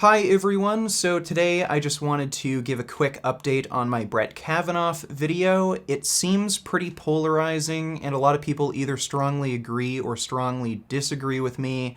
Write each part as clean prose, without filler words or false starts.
Hi everyone, so today I just wanted to give a quick update on my Brett Kavanaugh video. It seems pretty polarizing and a lot of people either strongly agree or strongly disagree with me,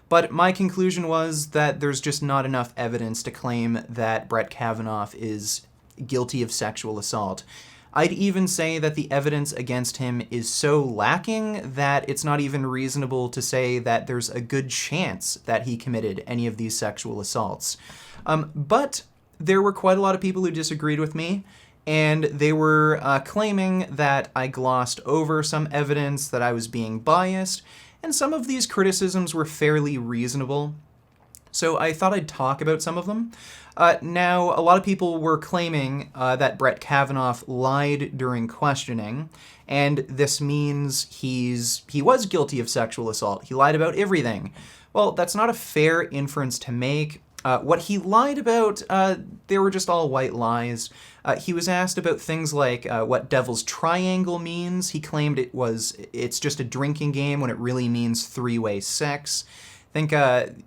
but my conclusion was that there's just not enough evidence to claim that Brett Kavanaugh is guilty of sexual assault. I'd even say that the evidence against him is so lacking that it's not even reasonable to say that there's a good chance that he committed any of these sexual assaults. But there were quite a lot of people who disagreed with me, and they were claiming that I glossed over some evidence, that I was being biased, and some of these criticisms were fairly reasonable. So I thought I'd talk about some of them. Now, a lot of people were claiming that Brett Kavanaugh lied during questioning, and this means he was guilty of sexual assault. He lied about everything. Well, that's not a fair inference to make. What he lied about, they were just all white lies. He was asked about things like what Devil's Triangle means. He claimed it's just a drinking game when it really means three-way sex. I think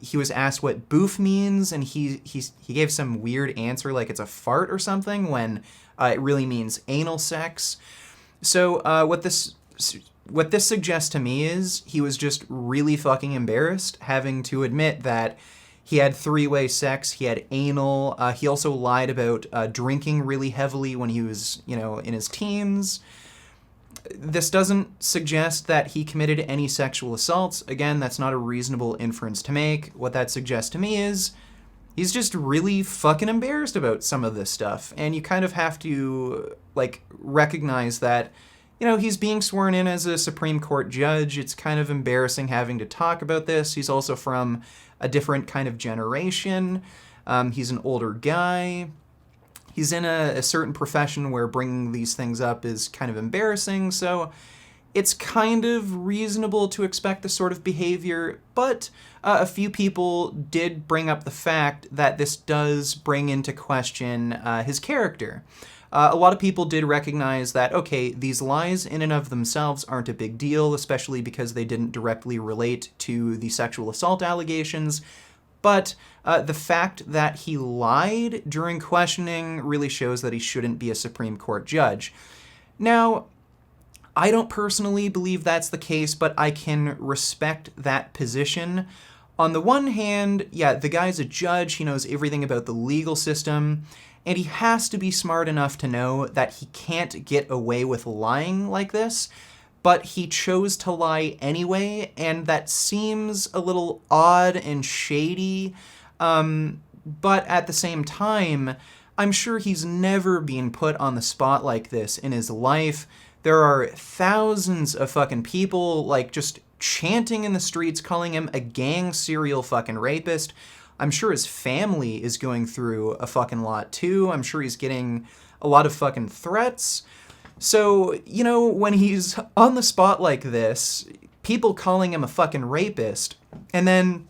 he was asked what boof means, and he gave some weird answer like it's a fart or something when it really means anal sex. So what this suggests to me is he was just really fucking embarrassed having to admit that he had three-way sex, he had anal. He also lied about drinking really heavily when he was, in his teens. This doesn't suggest that he committed any sexual assaults. Again, that's not a reasonable inference to make. What that suggests to me is he's just really fucking embarrassed about some of this stuff. And you kind of have to, recognize that, he's being sworn in as a Supreme Court judge. It's kind of embarrassing having to talk about this. He's also from a different kind of generation. He's an older guy. He's in a certain profession where bringing these things up is kind of embarrassing, so it's kind of reasonable to expect this sort of behavior, but a few people did bring up the fact that this does bring into question his character. A lot of people did recognize that, okay, these lies in and of themselves aren't a big deal, especially because they didn't directly relate to the sexual assault allegations, but the fact that he lied during questioning really shows that he shouldn't be a Supreme Court judge. Now, I don't personally believe that's the case, but I can respect that position. On the one hand, yeah, the guy's a judge, he knows everything about the legal system, and he has to be smart enough to know that he can't get away with lying like this, but he chose to lie anyway, and that seems a little odd and shady, but at the same time, I'm sure he's never been put on the spot like this in his life. There are thousands of fucking people, just chanting in the streets, calling him a gang serial fucking rapist. I'm sure his family is going through a fucking lot too. I'm sure he's getting a lot of fucking threats. So, when he's on the spot like this, people calling him a fucking rapist, and then,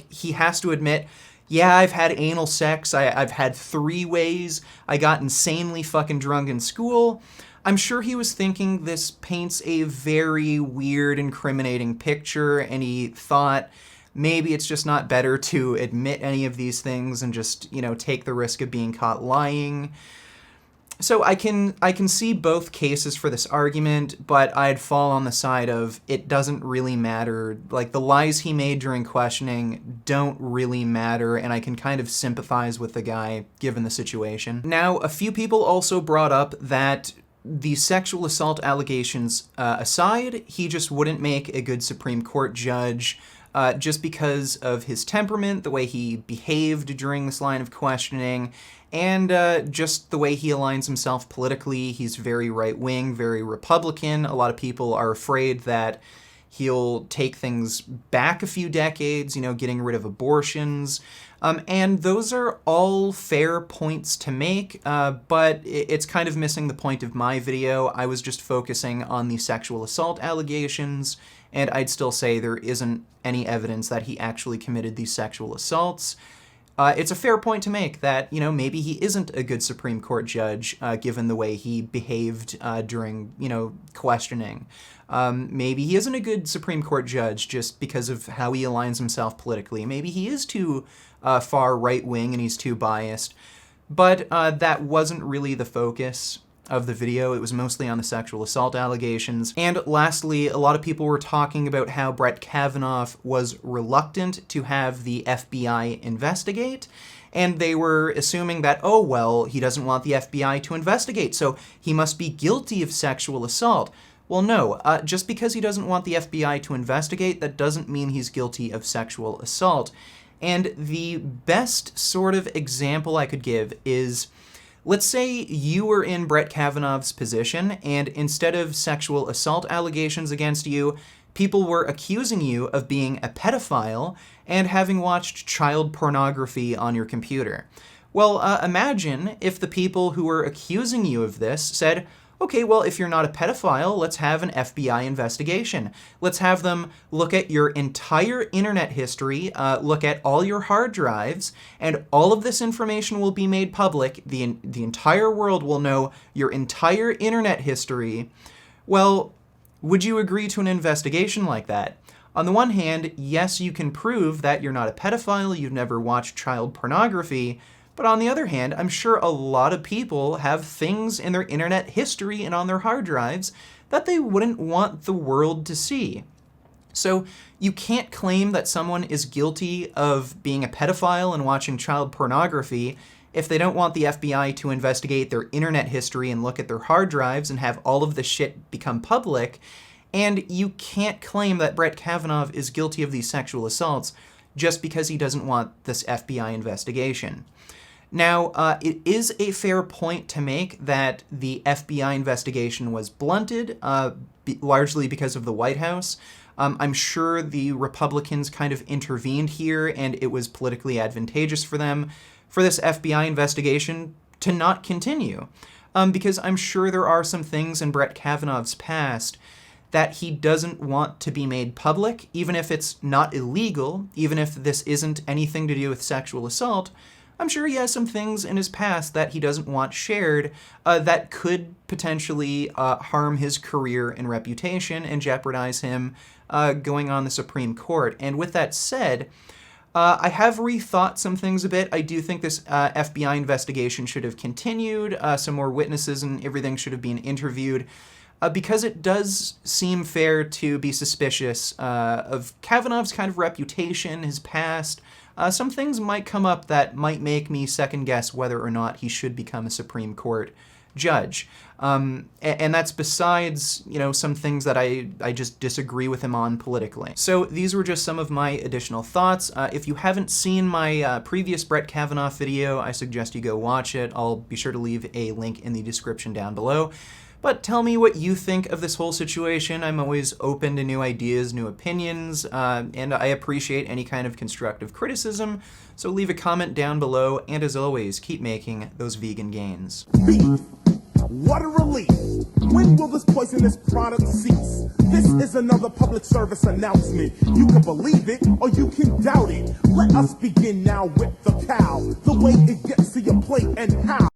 he has to admit, yeah, I've had anal sex, I've had three ways, I got insanely fucking drunk in school. I'm sure he was thinking this paints a very weird, incriminating picture, and he thought maybe it's just not better to admit any of these things and just, take the risk of being caught lying. So I can see both cases for this argument, but I'd fall on the side of it doesn't really matter. The lies he made during questioning don't really matter, and I can kind of sympathize with the guy given the situation. Now, a few people also brought up that the sexual assault allegations aside, he just wouldn't make a good Supreme Court judge just because of his temperament, the way he behaved during this line of questioning, and just the way he aligns himself politically. He's very right-wing, very Republican. A lot of people are afraid that he'll take things back a few decades, getting rid of abortions. And those are all fair points to make, but it's kind of missing the point of my video. I was just focusing on the sexual assault allegations, and I'd still say there isn't any evidence that he actually committed these sexual assaults. It's a fair point to make that, maybe he isn't a good Supreme Court judge, given the way he behaved during, questioning. Maybe he isn't a good Supreme Court judge just because of how he aligns himself politically. Maybe he is too far right-wing and he's too biased. But that wasn't really the focus of the video. It was mostly on the sexual assault allegations. And lastly, a lot of people were talking about how Brett Kavanaugh was reluctant to have the FBI investigate. And they were assuming that, oh, well, he doesn't want the FBI to investigate, so he must be guilty of sexual assault. Well, no, just because he doesn't want the FBI to investigate, that doesn't mean he's guilty of sexual assault. And the best sort of example I could give is, let's say you were in Brett Kavanaugh's position, and instead of sexual assault allegations against you, people were accusing you of being a pedophile and having watched child pornography on your computer. Well, imagine if the people who were accusing you of this said, okay, well, if you're not a pedophile, let's have an FBI investigation. Let's have them look at your entire internet history, look at all your hard drives, and all of this information will be made public. The entire world will know your entire internet history. Well, would you agree to an investigation like that? On the one hand, yes, you can prove that you're not a pedophile, you've never watched child pornography, but on the other hand, I'm sure a lot of people have things in their internet history and on their hard drives that they wouldn't want the world to see. So you can't claim that someone is guilty of being a pedophile and watching child pornography if they don't want the FBI to investigate their internet history and look at their hard drives and have all of the shit become public. And you can't claim that Brett Kavanaugh is guilty of these sexual assaults just because he doesn't want this FBI investigation. Now, it is a fair point to make that the FBI investigation was blunted, largely because of the White House. I'm sure the Republicans kind of intervened here, and it was politically advantageous for them for this FBI investigation to not continue. Because I'm sure there are some things in Brett Kavanaugh's past that he doesn't want to be made public, even if it's not illegal, even if this isn't anything to do with sexual assault. I'm sure he has some things in his past that he doesn't want shared that could potentially harm his career and reputation and jeopardize him going on the Supreme Court. And with that said, I have rethought some things a bit. I do think this FBI investigation should have continued. Some more witnesses and everything should have been interviewed. Because it does seem fair to be suspicious of Kavanaugh's kind of reputation, his past. Some things might come up that might make me second guess whether or not he should become a Supreme Court judge. And that's besides, some things that I just disagree with him on politically. So these were just some of my additional thoughts. If you haven't seen my previous Brett Kavanaugh video, I suggest you go watch it. I'll be sure to leave a link in the description down below. But tell me what you think of this whole situation. I'm always open to new ideas, new opinions, and I appreciate any kind of constructive criticism. So leave a comment down below, and as always, keep making those vegan gains. Beef. What a relief. When will this poisonous product cease? This is another public service announcement. You can believe it or you can doubt it. Let us begin now with the cow. The way it gets to your plate and how.